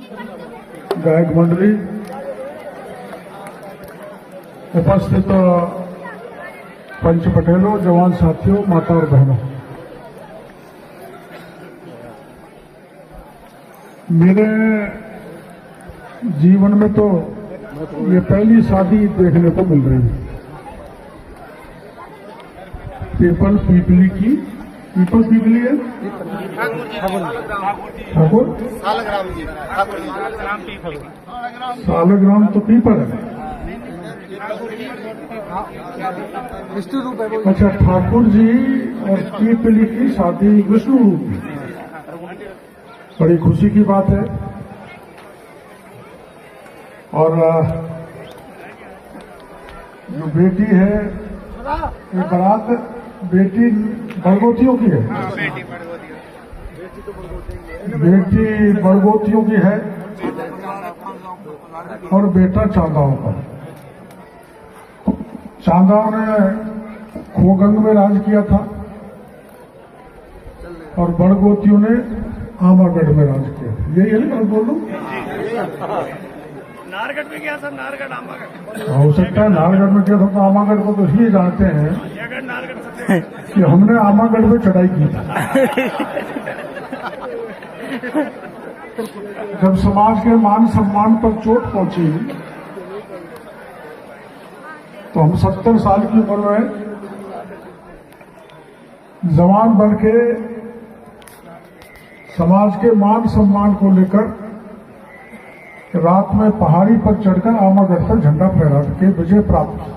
गायक मंडली, उपस्थित पंच पटेलों, जवान साथियों, माता और बहनों, मेरे जीवन में तो ये पहली शादी देखने को मिल रही है। पीपली की पीपली है ठाकुर सालग्राम तो पीपल है। अच्छा, ठाकुर जी और पीपली की शादी विष्णु रूप में, बड़ी खुशी की बात है। और जो बेटी है, ये बारात बेटी बड़गोतियों की है, बेटी बड़गोतियों की है और बेटा चांदाओं का। चांदाओं ने खोगंग में राज किया था और बड़गोतियों ने आमागढ़ में राज किया। यही है ना, मैं बोलूं नारगढ़ में क्या सर? नारगढ़ आमागढ़ हो सकता है, नारगढ़ में क्या था, तो आमागढ़ को तो इसलिए जानते हैं कि हमने आमागढ़ में चढ़ाई की थी। जब समाज के मान सम्मान पर चोट पहुंची तो हम 70 साल की उम्र में जवान बन के समाज के मान सम्मान को लेकर रात में पहाड़ी पर चढ़कर आमागढ़ पर झंडा फहरा के विजय प्राप्त की।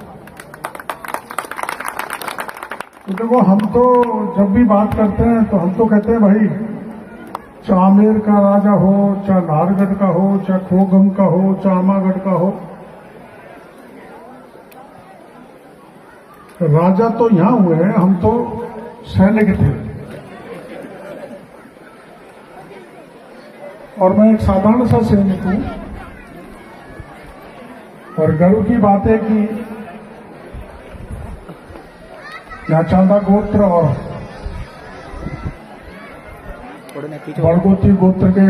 तो देखो, हम तो जब भी बात करते हैं तो हम तो कहते हैं भाई, चाहे आमेर का राजा हो, चाहे नारगढ़ का हो, चाहे खोगंग का हो, चाहे आमागढ़ का हो, राजा तो यहां हुए हैं, हम तो सैनिक थे। और मैं एक साधारण सा सैनिक हूं और गर्व की बात है कि यहाँ चांदा गोत्र और बड़गोती गोत्र के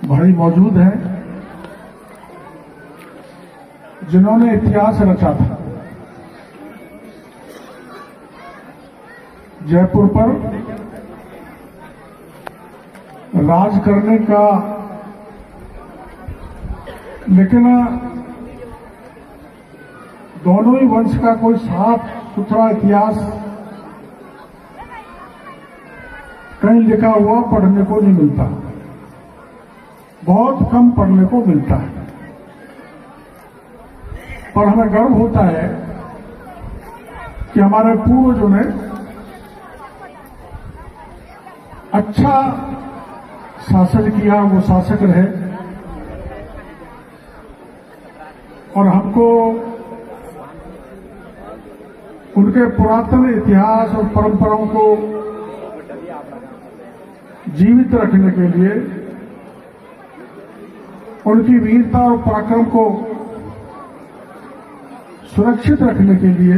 भाई मौजूद हैं जिन्होंने इतिहास रचा था। जयपुर पर राज करने का, लेकिन दोनों ही वंश का कोई साफ सुथरा इतिहास कहीं लिखा हुआ पढ़ने को नहीं मिलता, बहुत कम पढ़ने को मिलता है। पर हमें गर्व होता है कि हमारे पूर्वजों ने अच्छा शासन किया, वो शासक रहे और हमको उनके पुरातन इतिहास और परंपराओं को जीवित रखने के लिए, उनकी वीरता और पराक्रम को सुरक्षित रखने के लिए,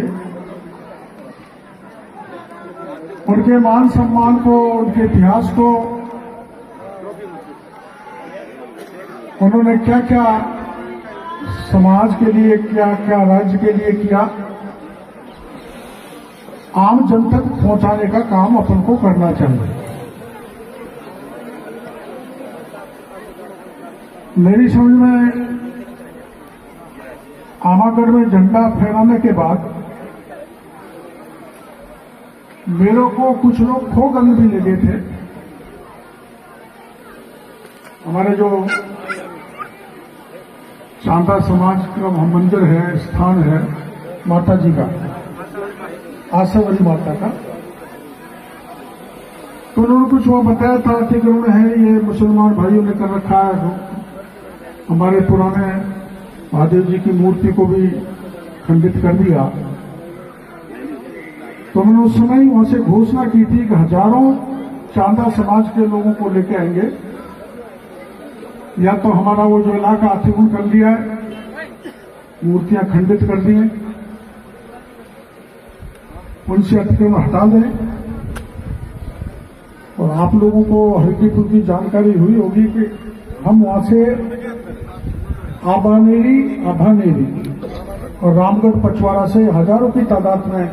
उनके मान सम्मान को, उनके इतिहास को, उन्होंने क्या क्या समाज के लिए, क्या क्या राज्य के लिए किया, आम जन तक पहुंचाने का काम अपन को करना चाहिए। मेरी समझ में आमागढ़ में झंडा फहराने के बाद मेरे को कुछ लोग खोगंग भी ले गए थे। हमारे जो चांदा समाज का मंदिर है, स्थान है माता जी का, आशावरी माता का, तो उन्होंने कुछ वो बताया था अतिक्रमण है, ये मुसलमान भाइयों ने कर रखा है, हमारे पुराने महादेव जी की मूर्ति को भी खंडित कर दिया। तो उन्होंने उस समय ही वहां से घोषणा की थी कि हजारों चांदा समाज के लोगों को लेके आएंगे, या तो हमारा वो जो इलाका अतिक्रमण कर लिया है, मूर्तियां खंडित कर दी हैं, उनसे अतिक्रमण हटा दें और आप लोगों को हल्की फुल्की जानकारी हुई होगी कि हम वहां से आभानेरी और रामगढ़ पचवाड़ा से हजारों की तादाद में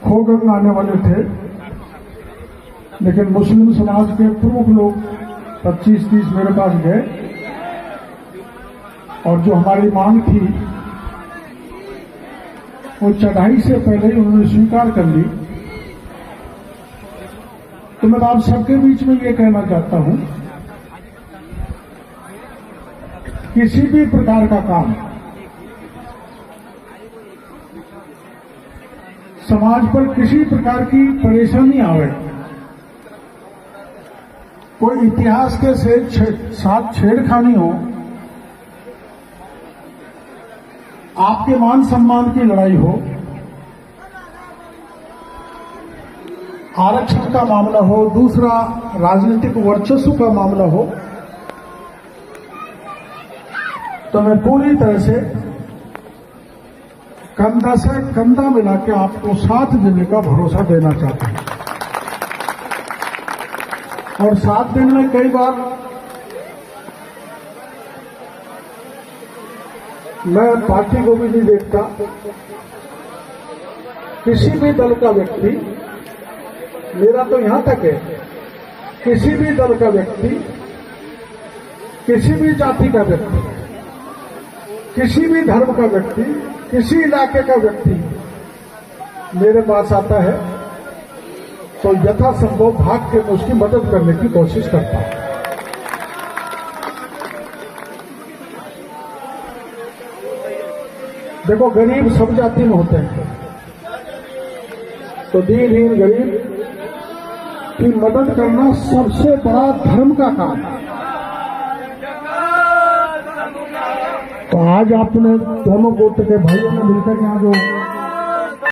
खोगंग आने वाले थे, लेकिन मुस्लिम समाज के प्रमुख लोग 25-30 मेरे पास गए और जो हमारी मांग थी वो चढ़ाई से पहले ही उन्होंने स्वीकार कर ली। तो मैं आप सबके बीच में ये कहना चाहता हूं, किसी भी प्रकार का काम समाज पर किसी प्रकार की परेशानी आवे, कोई इतिहास के साथ छेड़खानी हो, आपके मान सम्मान की लड़ाई हो, आरक्षण का मामला हो, दूसरा राजनीतिक वर्चस्व का मामला हो, तो मैं पूरी तरह से कंधा से कंधा मिला के आपको साथ देने का भरोसा देना चाहता हूं। और साथ दिन में कई बार मैं पार्टी को भी नहीं देखता, किसी भी दल का व्यक्ति, मेरा तो यहां तक है, किसी भी दल का व्यक्ति, किसी भी जाति का व्यक्ति, किसी भी धर्म का व्यक्ति, किसी इलाके का व्यक्ति मेरे पास आता है तो यथासंभव भाग के मैं उसकी मदद करने की कोशिश करता हूं। देखो, गरीब सब जाति में होते हैं, तो दीनहीन गरीब की मदद करना सबसे बड़ा धर्म का काम है। तो आज आपने दोनों गोत्र के भाइयों ने मिलकर यहाँ जो